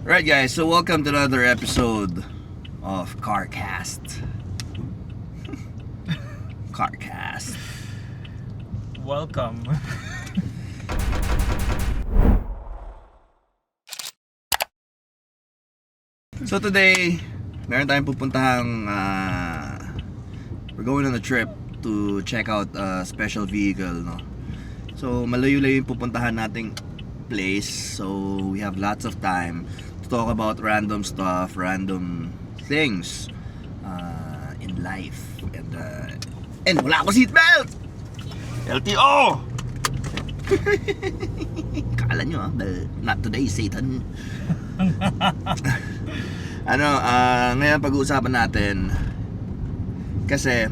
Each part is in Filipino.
Right, guys, so welcome to another episode of CarCast. CarCast. Welcome. So today, meron tayong pupuntahang we're going on a trip to check out a special vehicle, no? So malayo-layo yung pupuntahan nating place. So we have lots of time to talk about random stuff, random things in life. And wala ako seatbelt! LTO! Kala nyo but not today, Satan. Ngayon pag-uusapan natin kasi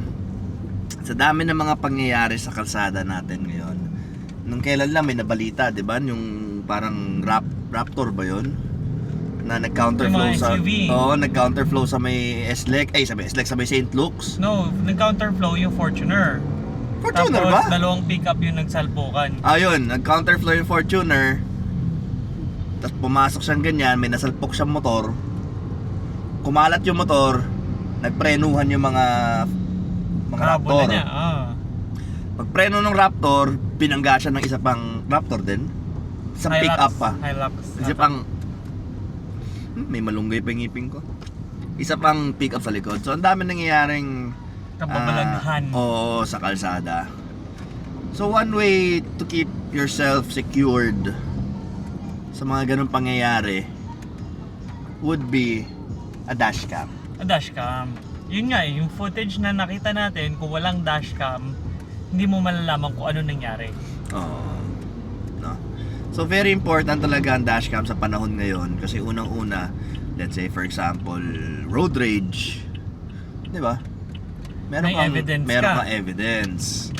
sa dami ng mga pangyayari sa kalsada natin ngayon. Nung kailan lang may nabalita, 'di ba? Yung parang Raptor ba 'yon? Na nag-counterflow sa nag-counterflow sa may SLEC, sa may SLEC sa may St. Luke's. No, nag-counterflow yung Fortuner. Fortuner Tapos, ba? dalawang pickup yung nagsalpukan. Ayun, nag-counterflow yung Fortuner. Tapos pumasok siyang ganyan, may nasalpok siyang motor. Kumalat yung motor, nagprenuhan yung mga Raptor. Niya. Pagpreno ng Raptor, binangga siya ng isa pang Raptor din. Isang pick up pa. Hilux. Isa pang may malunggay pa yung ngipin ko. Isa pang pick up sa likod. So ang dami nangyayaring Kababalaghan. oo, sa kalsada. So one way to keep yourself secured sa mga ganung pangyayari would be a dashcam. A dashcam. Yun nga yung footage na nakita natin, kung walang dashcam, hindi mo malalaman kung ano nangyari. Oo. No. So very important talaga ang dashcam sa panahon ngayon kasi unang-una, let's say for example, road rage. 'Di ba? Meron kang evidence.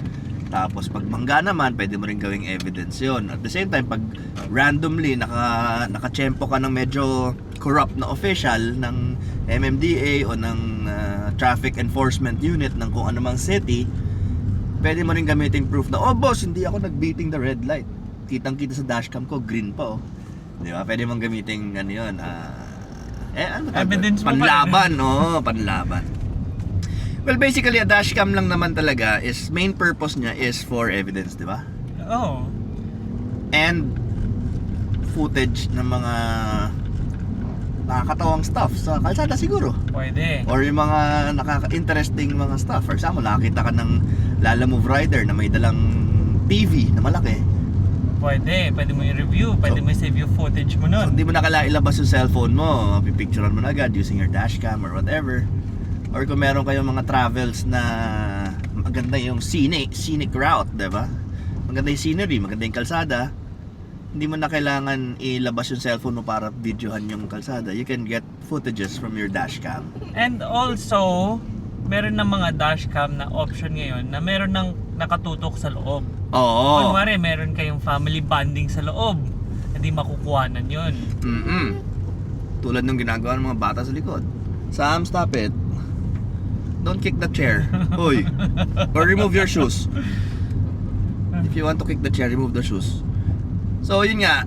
Tapos pag mangga naman, pwede mo rin gawing evidence 'yon. At the same time, pag randomly nakachempo ka ng medyo corrupt na official ng MMDA o ng traffic enforcement unit ng kung anumang city, pwede mo rin gamitin proof na, oh boss, hindi ako nag-beating the red light. Kitang-kita sa dashcam ko, green pa oh. Di ba? Pwede mong gamitin ano yun. Evidence mo panlaban, no? Panlaban. Well, basically, a dashcam lang naman talaga is, main purpose niya is for evidence, di ba? Oo. And footage ng mga nakakatawang stuff sa kalsada siguro. Pwede. Or yung mga nakaka-interesting mga stuff. For example, nakakita ka ng Lalamove rider na may dalang TV na malaki. Pwede mo i-review, pwede mo i-save yung footage mo So, nun. hindi mo na kailangan ilabas yung cellphone mo, pipicturean mo na agad using your dashcam or whatever. Or kung meron kayong mga travels na maganda yung scenic route, diba? Maganda yung scenery, maganda yung kalsada, hindi mo na kailangan ilabas yung cellphone mo para videohan yung kalsada. You can get footages from your dashcam. And also, meron ng mga dashcam na option ngayon na meron ng nakatutok sa loob. Oo. Kunwari, meron kayong family bonding sa loob, hindi makukuhanan yun. Tulad ng ginagawa ng mga bata sa likod. Sam, stop it. Don't kick the chair. Hoy. Or remove your shoes. If you want to kick the chair, remove the shoes. So yun nga,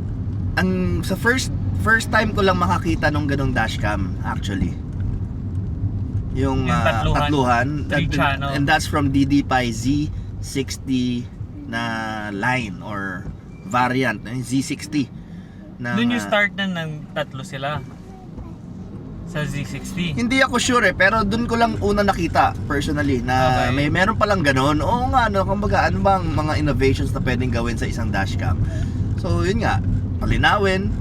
sa first time ko lang makakita nung ganong dashcam actually. Yung tatluhan, 3 channel. and that's from DDPi Z60 na line or variant, Z60 na, Doon yung start na ng tatlo sila sa Z60. hindi ako sure pero doon ko lang una nakita personally na Okay. meron palang ganon. Oo nga, no, kumbaga ano bang mga innovations na pwedeng gawin sa isang dashcam. So yun nga, palinawin,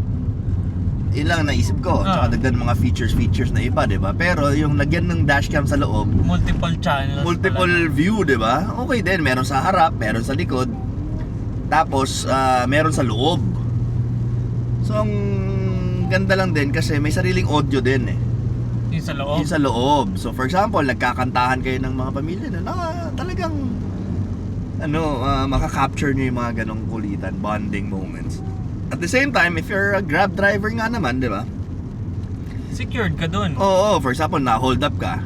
yun lang naisip ko. Tsaka dagdag mga features na iba, di ba? Pero yung lagyan ng dashcam sa loob, Multiple channels. multiple view, di ba? Okay din, meron sa harap, meron sa likod, tapos meron sa loob. So ang ganda lang din kasi may sariling audio din eh. Yung sa loob. Yung sa loob. So for example, nagkakantahan kayo ng mga pamilya na talagang maka-capture nyo yung mga ganong kulitan, bonding moments. At the same time, if you're a Grab driver nga naman, di ba? Secured ka dun. Oo, for example, na-hold up ka.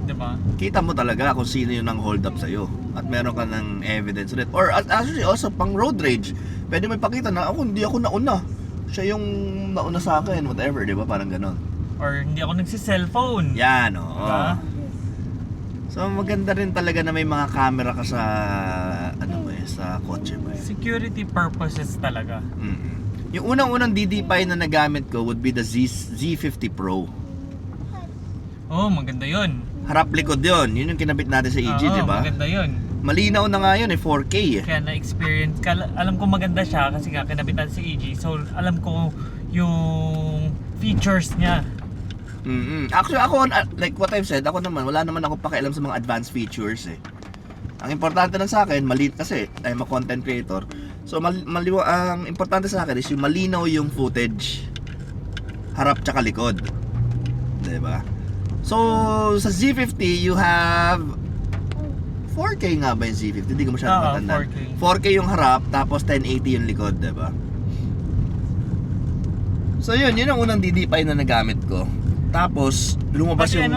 Diba? Kita mo talaga kung sino yung nang-hold up sa'yo. At meron ka ng evidence ulit. Or actually, also pang road rage. Pwede mo ipakita na, hindi ako nauna. siya yung nauna sa akin, whatever, di ba? Parang ganon. Or hindi ako nagsi-cellphone. Yan, oo. Diba? So maganda rin talaga na may mga camera ka sa ano ba sa kotse mo. Security purposes talaga. Yung unang-unang DD5 na nagamit ko would be the Z50 Pro. Oh, maganda yun. Harap likod yon. Yun yung kinabit natin sa EG, Oo, di ba? maganda yun. Malinaw na nga yun 4K eh. Kaya na-experience, alam ko maganda siya kasi nga kinabitan si EG. So, alam ko yung features niya. Actually ako, like what I've said, ako naman, wala naman ako pakialam sa mga advanced features eh. Ang importante lang sa akin, kasi I'm a content creator. So ang importante sa akin is yung malinaw yung footage, harap tsaka likod, diba? So sa Z50 you have 4K nga ba yung Z50? Hindi ko masyadong matandaan. 4K yung harap, tapos 1080 yung likod, diba? So yun ang unang DD5 na nagamit ko. Tapos lumabas Kasi yung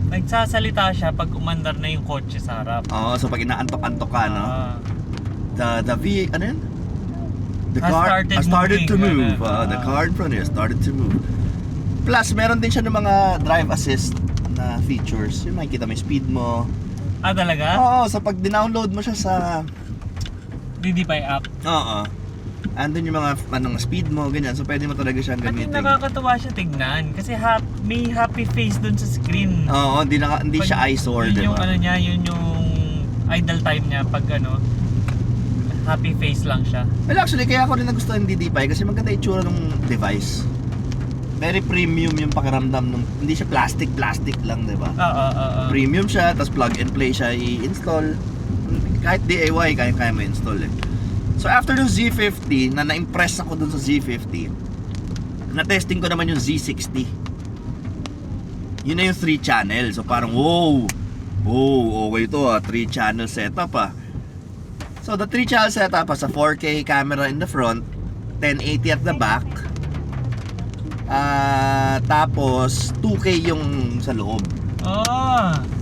nagsasalita siya pag umandar na yung kotse sa harap. so pag inaantok-antok ka, no? Ano yun? The Has car started to moving, move. The car in front of you started to move. Plus, meron din siya ng mga drive assist na features. Yung makikita mo yung speed mo. Talaga? Oo, so pag dinownload mo siya sa DD5 app. andun yung mga speed mo, ganyan. So pwede mo talaga siyang At gamitin. nakakatuwa siya tignan kasi may happy face dun sa screen. Oo, hindi siya eyesore, yun yung diba? niya, yun yung idle time niya pag happy face lang siya. Well, actually, kaya ako rin nagustuhan yung DD5 kasi maganda yung itsura ng device. Very premium yung pakiramdam nung hindi siya plastic lang, 'di ba? Premium siya, tapos plug and play siya i-install. Kahit DIY kaya mo install eh. So after yung Z50, na-impress ako dun sa Z50, na-testing ko naman yung Z60. Yun na yung 3 channel. So parang wow, okay to 3 channel setup ah. So the 3 channel setup sa 4K camera in the front, 1080 at the back. Tapos 2K yung sa loob.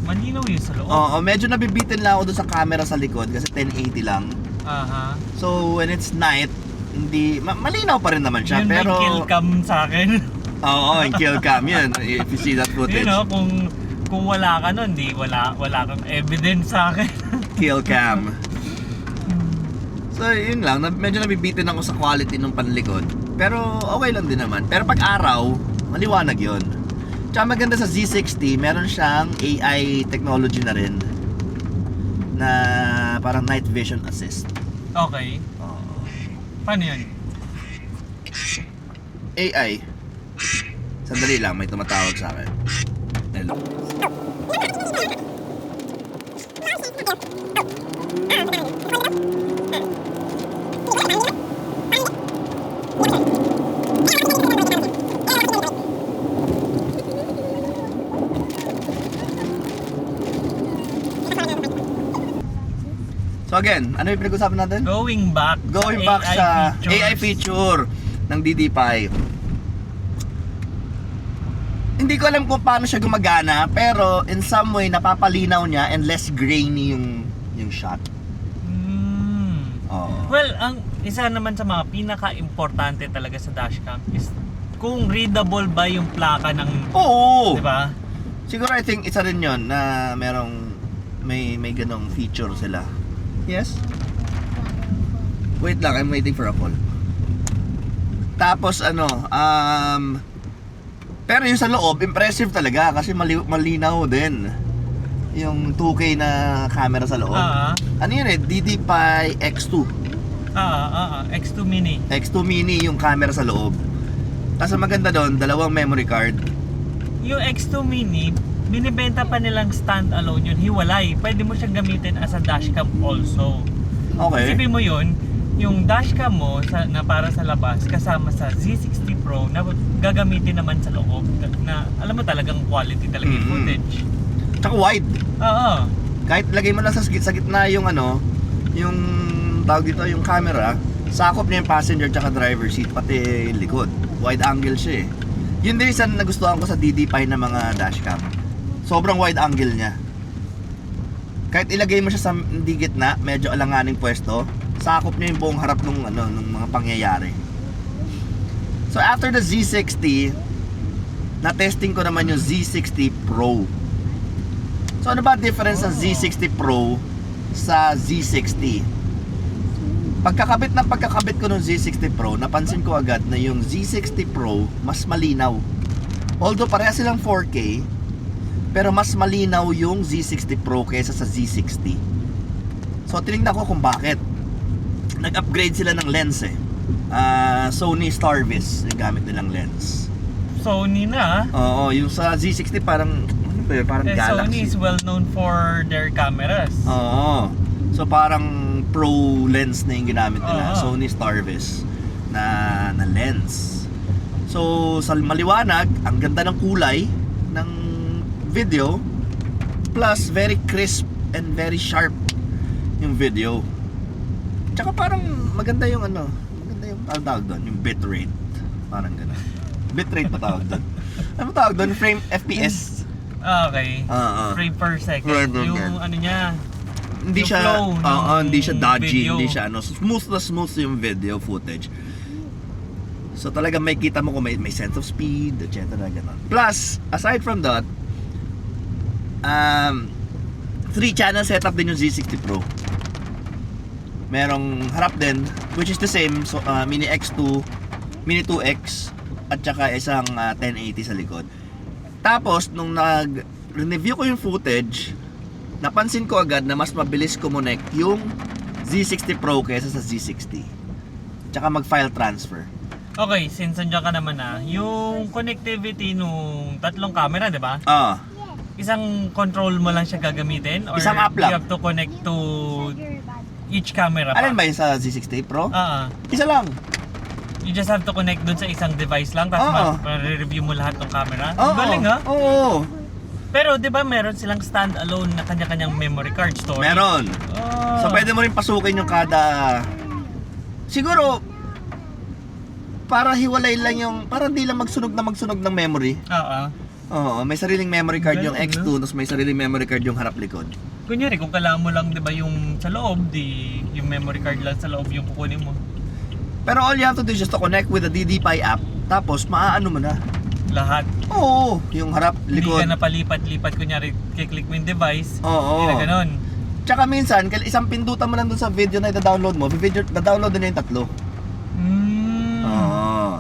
Malinaw yun sa loob. Oo, medyo nabibitin lang ako doon sa camera sa likod kasi 1080 lang. So when it's night, hindi malinaw pa rin naman siya, yun pero may kill cam sa akin. Oo, yung kill cam yun. If you see that footage. Kung wala ka nun, wala kang evidence sa akin. Kill cam. So yun lang, medyo nabibitin ako sa quality ng panlikod. Pero okay lang din naman. Pero pag araw, maliwanag yun. Tsaka maganda sa Z60, meron siyang AI technology na rin na parang night vision assist. Okay. Paano yun? AI. Sandali lang, may tumatawag sa akin. Hello. So again, ano yung pinag-usapan natin? Going back sa AI feature ng DD5. Hindi ko alam kung paano siya gumagana, pero in some way napapalinaw niya and less grainy yung shot. Well, ang isa naman sa mga pinaka-importante talaga sa dashcam is kung readable ba yung plaka ng... Oo! Diba? Siguro I think isa rin yun na may ganong feature sila. Yes? Wait lang, I'm waiting for a call. Tapos pero yung sa loob, impressive talaga kasi malinaw din yung 2K na camera sa loob. Ano yun eh? DD5 X2. X2 Mini. X2 Mini yung camera sa loob. Tapos ang maganda doon, dalawang memory card. Yung X2 Mini, binibenta pa nilang stand-alone yun, hiwalay. Pwede mo siyang gamitin as a dashcam also. Okay. Isipin mo yun, yung dashcam mo na para sa labas kasama sa Z60 Pro na gagamitin naman sa loob na alam mo talagang quality talaga yung footage. Tsaka wide. Kahit lagay mo lang sa gitna yung yung tawag dito, yung camera, sakop niya yung passenger tsaka driver seat pati yung likod. Wide angle siya eh. Yun din isa na nagustuhan ko sa DD5 na mga dashcam. Sobrang wide angle niya. Kahit ilagay mo siya sa hindi gitna, medyo alanganing pwesto, sakop niya yung buong harap nung mga pangyayari. So after the Z60, na-testing ko naman yung Z60 Pro. So ano ba difference ng Z60 Pro sa Z60? Pagkakabit ko ng Z60 Pro, napansin ko agad na yung Z60 Pro mas malinaw. Although pareha silang 4K, pero mas malinaw yung Z60 Pro kaysa sa Z60. So tinignan ko kung bakit. Nag-upgrade sila ng lens eh. Sony Starvis yung gamit nilang lens. Sony na. Oo, yung sa Z60 parang Sony Galaxy. is well known for their cameras. Oo. So parang pro lens na yung ginamit nila, Oo. Sony Starvis na lens. So sa maliwanag, ang ganda ng kulay ng video, plus very crisp and very sharp yung video. Tsaka parang maganda yung tawag doon, yung bitrate. Parang gano'n. Bitrate pa tawag doon. Ano tawag doon? Frame FPS. Okay. Oo. Frame per second. Frame per Yung second. ano niya. Hindi Yung siya flow ng hindi siya dodgy, video. hindi siya smooth na smooth yung video footage. So talagang may kita mo kung may sense of speed, etc. Ganun. Plus, aside from that, 3-channel setup din yung Z60 Pro. Merong harap din, which is the same, so Mini X2, Mini 2X, at saka isang 1080 sa likod. Tapos, nung nag-review ko yung footage, napansin ko agad na mas mabilis kumonect yung Z60 Pro kaysa sa Z60. Tsaka mag-file transfer. Okay, since nandiyan ka naman yung connectivity nung tatlong camera, di ba? Isang control mo lang siya gagamitin? Or Isang app lang. you have to connect to each camera pa? Alin ba yung sa Z60 Pro? Isa lang. You just have to connect dun sa isang device lang, tapos ma-review mo lahat ng camera? Galing ha? Oo. Pero di ba meron silang stand-alone na kanya-kanyang memory card storage? Meron. So pwede mo rin pasukin yung kada... Siguro, para hiwalay lang yung... Para hindi lang magsunog ng memory. Oo, may sariling memory card yung Galing, X2, tapos may sariling memory card yung harap likod. Kunyari, kung kailangan mo lang, di ba, yung sa loob, yung memory card lang sa loob yung kukunin mo. Pero all you have to do is just to connect with the DDPi app, tapos maaano mo na. Lahat. Oo, yung harap, likod. Hindi ka na palipat-lipat, kunyari, kiklik mo yung device. Oo. Hindi na ganun. Tsaka minsan, isang pindutan mo lang dun sa video na ida-download mo, da-download din yung tatlo. Oo.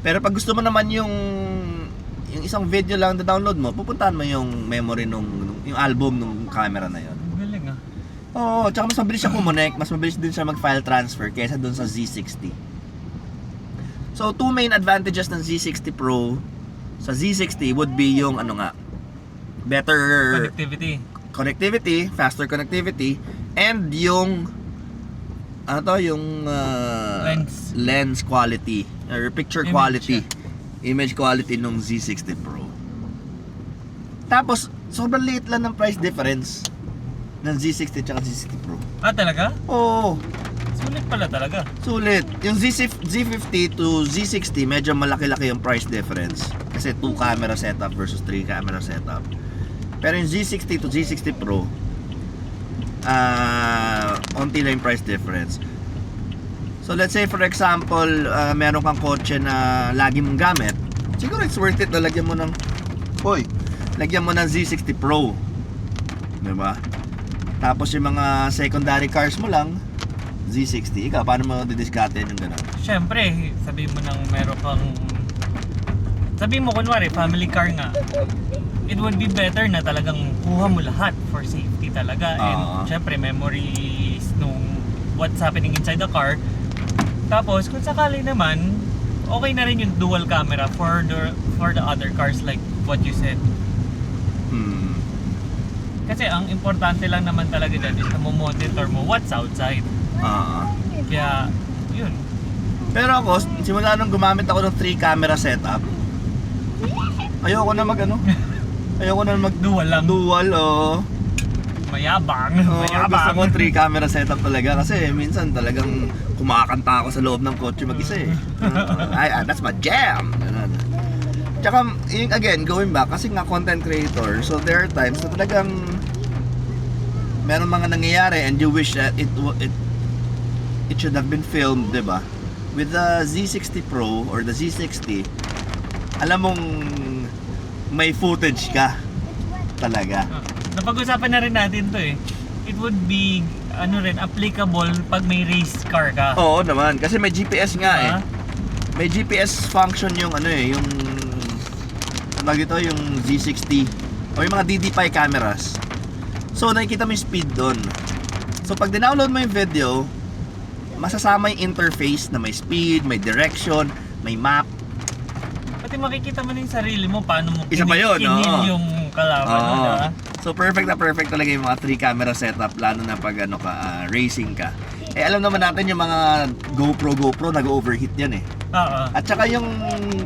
Pero pag gusto mo naman yung isang video lang da-download mo, pupuntahan mo yung memory yung album nung camera na yon. Galing Oo, tsaka mas mabilis siya kumonek, mas mabilis din siya mag-file transfer kaysa dun sa Z60. So, two main advantages ng Z60 Pro sa Z60 would be yung better connectivity, faster connectivity, and yung lens quality or picture quality, image quality nung Z60 Pro. Tapos sobrang liit lang ng price difference ng Z60 at Z60 Pro. Talaga? Oo, Sulit pala talaga. sulit. Yung Z50 to Z60 medyo malaki-laki yung price difference kasi 2 camera setup versus 3 camera setup. Pero yung Z60 to Z60 Pro, onti lang yung price difference. So let's say for example, meron kang kotse na lagi mong gamit, siguro it's worth it na lagyan mo ng Z60 Pro, diba? Tapos yung mga secondary cars mo lang, Z60. Ikaw, paano mo didiskarte yung gano'n? Siyempre, sabihin mo kunwari, family car nga, it would be better na talagang kuha mo lahat for safety talaga. And syempre, memories nung what's happening inside the car. Tapos, kung sakali naman, okay na rin yung dual camera for the other cars like what you said. Kasi ang importante lang naman talaga dyan is na monitor mo what's outside. Kaya, yun. Pero ako, simula nung gumamit ako ng 3 camera setup, ayoko na Dual lang. dual, Mayabang. Gusto ko 3 camera setup talaga kasi minsan talagang kumakanta ako sa loob ng kotse mag-isa eh. That's my jam. Ganun. Tsaka, again, going back, kasi nga content creator, so there are times na talagang meron mga nangyayari and you wish that it should have been filmed, diba? with the Z60 Pro or the Z60, alam mong may footage ka talaga. Napag-usapan na rin natin to eh. It would be applicable pag may race car ka. Oo naman, kasi may GPS nga Diba? May GPS function yung yung tawag ito, yung Z60 o yung mga DD5 cameras. So nakikita mo yung speed doon. So pag dinownload mo yung video, masasama yung interface na may speed, may direction, may map. Pati makikita mo na yung sarili mo, paano mo Isa pa yun, kinil oo. yung kalaban mo, diba? So perfect na perfect talaga yung mga 3 camera setup, lalo na pag racing ka. Eh alam naman natin yung mga GoPro nag-overheat yan eh. Oo. At saka yung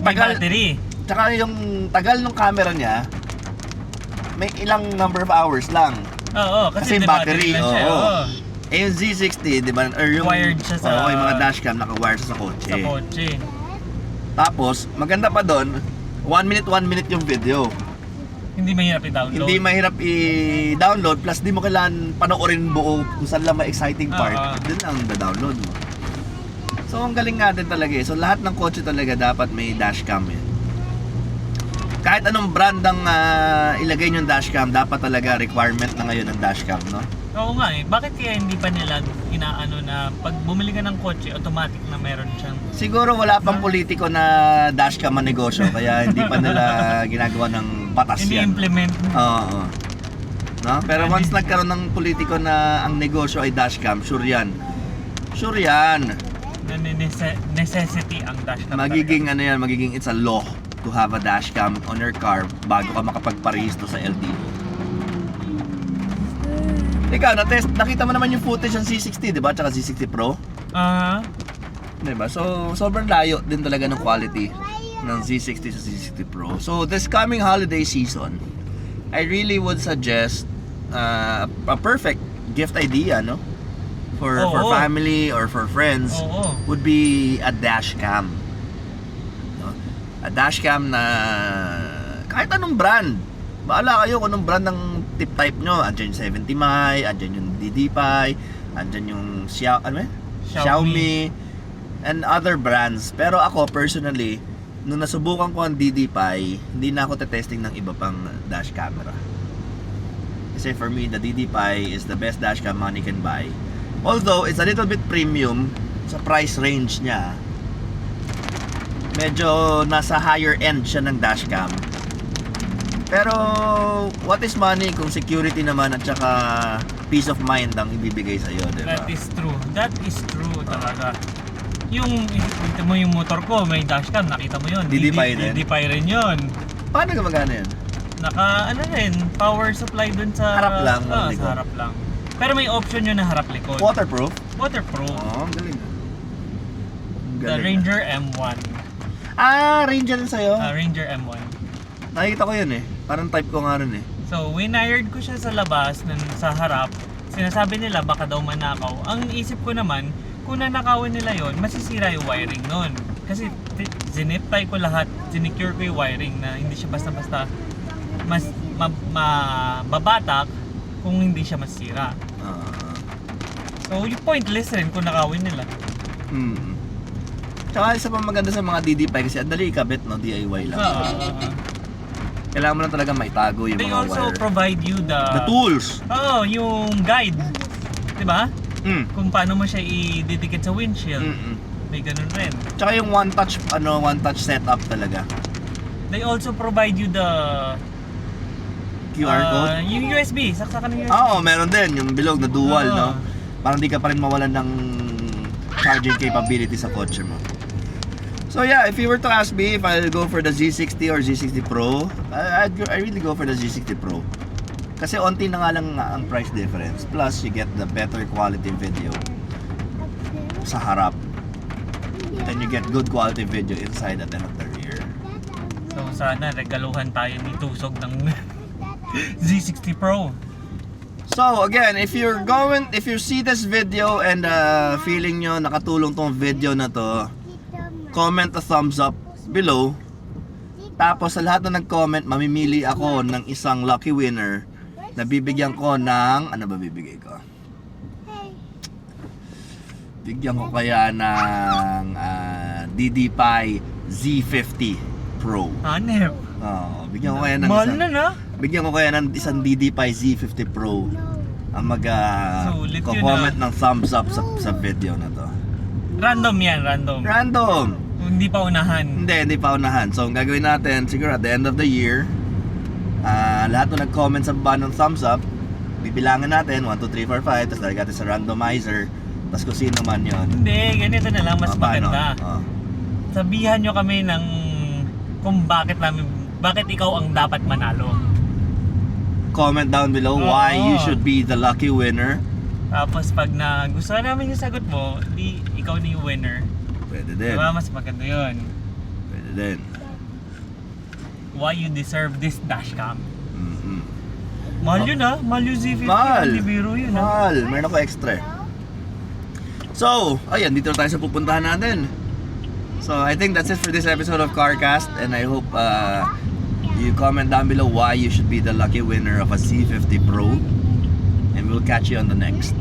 May battery. tsaka yung tagal ng camera niya, may ilang number of hours lang. Oo, kasi Kasi may battery, lang siya. oo. Oo. Eh yung Z60, di ba? Or yung, Wired siya sa- Oo, yung mga dashcam naka-wire siya sa kotse. Sa kotse. Tapos, maganda pa doon, 1 minute yung video. Hindi mahirap i-download. Hindi mahirap i-download, plus di mo kailangan panoorin buo kung saan lang may exciting part. Doon lang da-download mo. So, ang galing nga din talaga eh. So, lahat ng kotse talaga dapat may dashcam eh. Kahit anong brand ang ilagay yung dashcam, dapat talaga requirement na ngayon ng dashcam, no? Oo nga eh. Bakit kaya hindi pa nila inaano na pag bumili ka ng kotse, automatic na meron siyang... Siguro wala pang politiko na dashcam ang negosyo, kaya hindi pa nila ginagawa ng batas yan. Ini-implement. Oo. No? Pero once nagkaroon ng politiko na ang negosyo ay dashcam, sure yan. Sure yan. Na necessity ang dashcam. Magiging magiging it's a law to have a dashcam on your car bago ka makapagparehisto sa LTO. Ikaw, nakita mo naman yung footage ng Z60, di ba? Tsaka Z60 Pro. Di ba? So, sobrang layo din talaga ng quality ng Z60 sa Z60 Pro. So, this coming holiday season, I really would suggest a perfect gift idea, no? For family or for friends would be a dashcam. No? A dashcam na kahit anong brand. Bahala kayo kung anong brand ng tip type nyo. Andyan yung 70 mi, andyan yung DD5, andyan yung Xiaomi and other brands. Pero ako personally, nung nasubukan ko ang DD5, hindi na ako testing ng iba pang dash camera. Kasi for me, the DD5 is the best dashcam money can buy. Although, it's a little bit premium sa price range niya. Medyo nasa higher end siya ng dashcam. Pero, what is money kung security naman at saka peace of mind ang ibibigay sa'yo, diba? That is true. That is true talaga. Yung, nakita mo yung motor ko, may dashcam, nakita mo yun. DD5 rin? DD5 rin yun. Paano gumagana yun? Power supply dun sa... Harap lang, sa likod. harap lang. Pero may option yun na harap likod. Waterproof? Waterproof. Oo, ang galing. The Ranger M1. Ranger din sa'yo? Ranger M1. Nakikita ko yun eh. Parang type ko nga rin eh. So, winired ko siya sa labas, sa harap. Sinasabi nila baka daw manakaw. Ang isip ko naman, kung nanakawin nila yon, masisira yung wiring nun. Kasi zinip-tie ko lahat, sinicure ko yung wiring na hindi siya basta-basta mababatak kung hindi siya masira. So, yung pointless rin kung nakawin nila. Tsaka isa pa maganda sa mga DD5 kasi ang dali ikabit, no? DIY lang. Kailangan mo lang talaga maitago yung They mga also wire. provide you the tools. Yung guide. Diba? Mm. Kung paano mo siya ididikit sa windshield. May ganun rin. Tsaka yung one touch setup talaga. They also provide you the QR code. yung USB. Saksakan ng USB. Oo, meron din yung bilog na dual, no? Parang di ka pa rin mawalan ng charging capability sa kotse mo. So yeah, if you were to ask me if I'll go for the Z60 or Z60 Pro, I really go for the Z60 Pro. Kasi onti na nga lang ang price difference. Plus, you get the better quality video sa harap. And you get good quality video inside and at the rear. So sana regaluhan tayo ni Tusog ng Z60 Pro. So again, if you see this video and feeling nyo nakatulong tong video na to, comment a thumbs up below. Tapos sa lahat na nag-comment, mamimili ako ng isang lucky winner na bibigyan ko ng, ano ba bibigay ko? Bigyan ko kaya ng DD-Pi Z50 Pro. Hanep. Bigyan ko kaya ng Mahal na na. bigyan ko kaya ng isang DD-Pi Z50 Pro ang Sulit yun, comment ng thumbs up sa video na to. Random yan, random. Random! Hindi pa unahan. Hindi pa unahan. So, ang gagawin natin, siguro at the end of the year, lahat na nag-comment sa baba ng thumbs up, bibilangan natin, 1, 2, 3, 4, 5, tapos lalagay natin sa randomizer, tapos kung sino man yun. Hindi, ganito na lang, mas Paano? maganda. Sabihan nyo kami ng kung bakit ikaw ang dapat manalo. Comment down below why you should be the lucky winner. Tapos pag gusto namin yung sagot mo, di ikaw na yung winner. Pwede din. Diba? Mas maganda yun. Pwede din. Why you deserve this dashcam. Mhm. Mahal yun ah. Mahal yung Z50. Mahal. Hindi biro yun ah. Mahal. Meron ako extra. So, ayan, dito na tayo sa pupuntahan natin. So, I think that's it for this episode of CarCast, and I hope you comment down below why you should be the lucky winner of a Z50 Pro, and we'll catch you on the next.